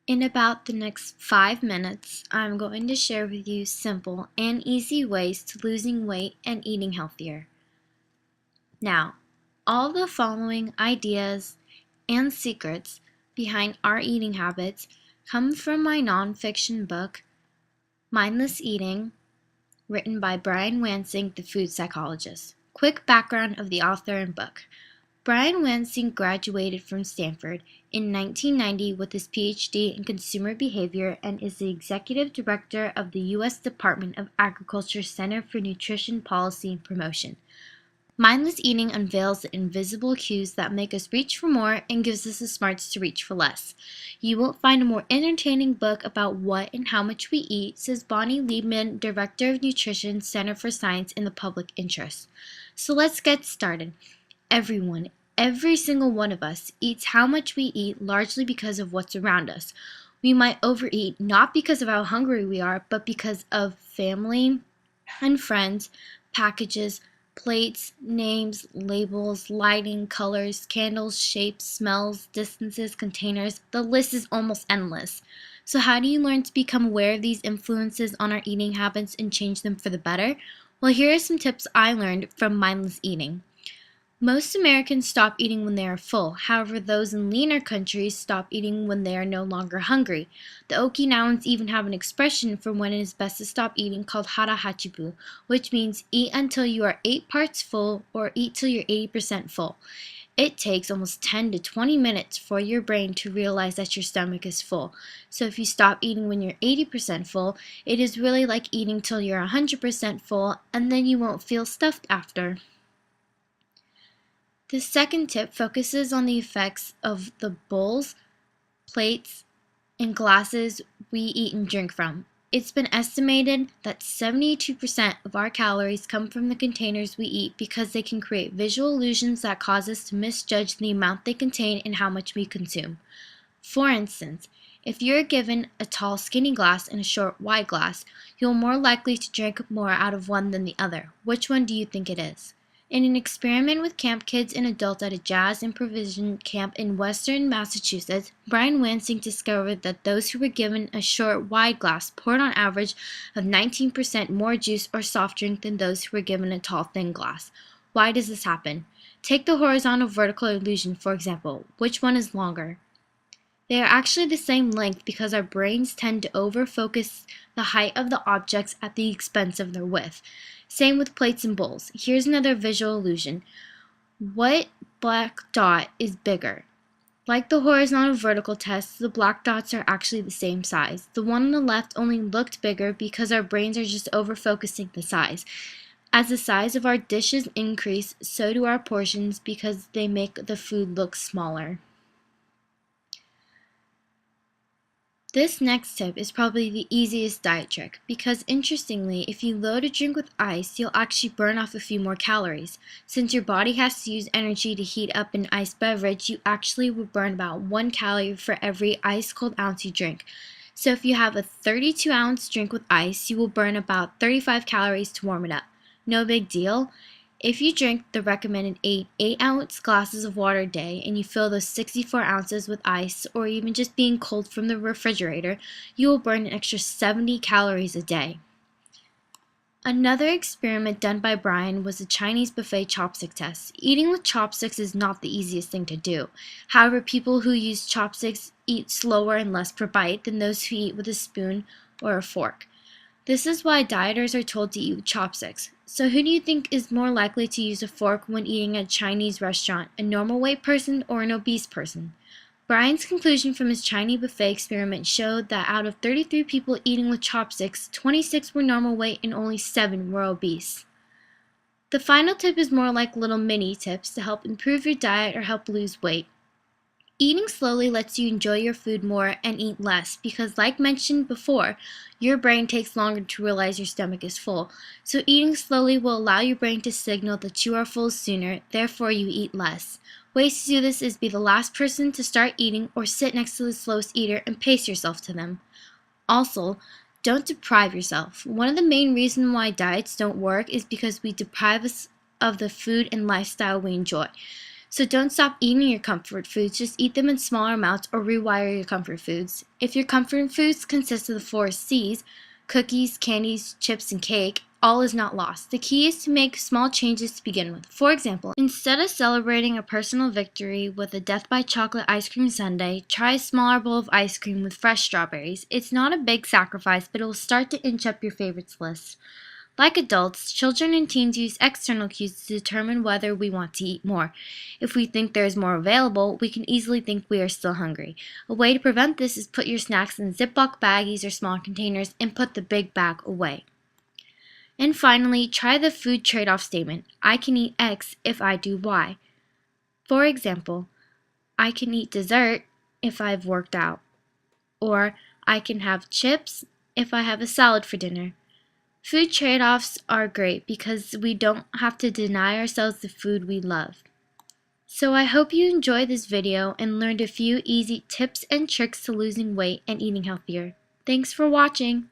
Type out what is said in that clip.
In about the next 5 minutes, I'm going to share with you simple and easy ways to losing weight and eating healthier. Now, all the following ideas and secrets behind our eating habits come from my nonfiction book, Mindless Eating, written by Brian Wansink, the food psychologist. Quick background of the author and book. Brian Wansink graduated from Stanford in 1990 with his PhD in consumer behavior and is the executive director of the U.S. Department of Agriculture Center for Nutrition Policy and Promotion. Mindless eating unveils the invisible cues that make us reach for more and gives us the smarts to reach for less. You won't find a more entertaining book about what and how much we eat, says Bonnie Liebman, Director of Nutrition, Center for Science in the Public Interest. So let's get started. Everyone, every single one of us, eats how much we eat largely because of what's around us. We might overeat not because of how hungry we are, but because of family and friends, packages, plates, names, labels, lighting, colors, candles, shapes, smells, distances, containers. The list is almost endless. So how do you learn to become aware of these influences on our eating habits and change them for the better? Well, here are some tips I learned from mindless eating. Most Americans stop eating when they are full. However, those in leaner countries stop eating when they are no longer hungry. The Okinawans even have an expression for when it is best to stop eating called hara hachibu, which means eat until you are 8 parts full or eat till you're 80% full. It takes almost 10 to 20 minutes for your brain to realize that your stomach is full. So if you stop eating when you're 80% full, it is really like eating till you're 100% full, and then you won't feel stuffed after. The second tip focuses on the effects of the bowls, plates, and glasses we eat and drink from. It's been estimated that 72% of our calories come from the containers we eat because they can create visual illusions that cause us to misjudge the amount they contain and how much we consume. For instance, if you're given a tall skinny glass and a short wide glass, you're more likely to drink more out of one than the other. Which one do you think it is? In an experiment with camp kids and adults at a jazz improvisation camp in western Massachusetts, Brian Wansink discovered that those who were given a short, wide glass poured on average of 19% more juice or soft drink than those who were given a tall, thin glass. Why does this happen? Take the horizontal vertical illusion, for example. Which one is longer? They are actually the same length because our brains tend to over-focus the height of the objects at the expense of their width. Same with plates and bowls. Here's another visual illusion. What black dot is bigger? Like the horizontal vertical test, the black dots are actually the same size. The one on the left only looked bigger because our brains are just over-focusing the size. As the size of our dishes increase, so do our portions because they make the food look smaller. This next tip is probably the easiest diet trick because interestingly, if you load a drink with ice, you'll actually burn off a few more calories. Since your body has to use energy to heat up an iced beverage, you actually will burn about 1 calorie for every ice cold ounce you drink. So if you have a 32-ounce drink with ice, you will burn about 35 calories to warm it up. No big deal. If you drink the recommended 8-ounce glasses of water a day and you fill those 64 ounces with ice or even just being cold from the refrigerator, you will burn an extra 70 calories a day. Another experiment done by Brian was the Chinese buffet chopstick test. Eating with chopsticks is not the easiest thing to do. However, people who use chopsticks eat slower and less per bite than those who eat with a spoon or a fork. This is why dieters are told to eat with chopsticks. So who do you think is more likely to use a fork when eating at a Chinese restaurant, a normal weight person or an obese person? Brian's conclusion from his Chinese buffet experiment showed that out of 33 people eating with chopsticks, 26 were normal weight and only 7 were obese. The final tip is more like little mini tips to help improve your diet or help lose weight. Eating slowly lets you enjoy your food more and eat less because, like mentioned before, your brain takes longer to realize your stomach is full. So eating slowly will allow your brain to signal that you are full sooner, therefore you eat less. Ways to do this is be the last person to start eating or sit next to the slowest eater and pace yourself to them. Also, don't deprive yourself. One of the main reasons why diets don't work is because we deprive us of the food and lifestyle we enjoy. So don't stop eating your comfort foods, just eat them in smaller amounts or rewire your comfort foods. If your comfort foods consist of the 4 C's, cookies, candies, chips, and cake, all is not lost. The key is to make small changes to begin with. For example, instead of celebrating a personal victory with a death by chocolate ice cream sundae, try a smaller bowl of ice cream with fresh strawberries. It's not a big sacrifice, but it will start to inch up your favorites list. Like adults, children and teens use external cues to determine whether we want to eat more. If we think there is more available, we can easily think we are still hungry. A way to prevent this is put your snacks in Ziploc baggies or small containers and put the big bag away. And finally, try the food trade-off statement. I can eat X if I do Y. For example, I can eat dessert if I've worked out. Or I can have chips if I have a salad for dinner. Food trade-offs are great because we don't have to deny ourselves the food we love. So I hope you enjoyed this video and learned a few easy tips and tricks to losing weight and eating healthier. Thanks for watching!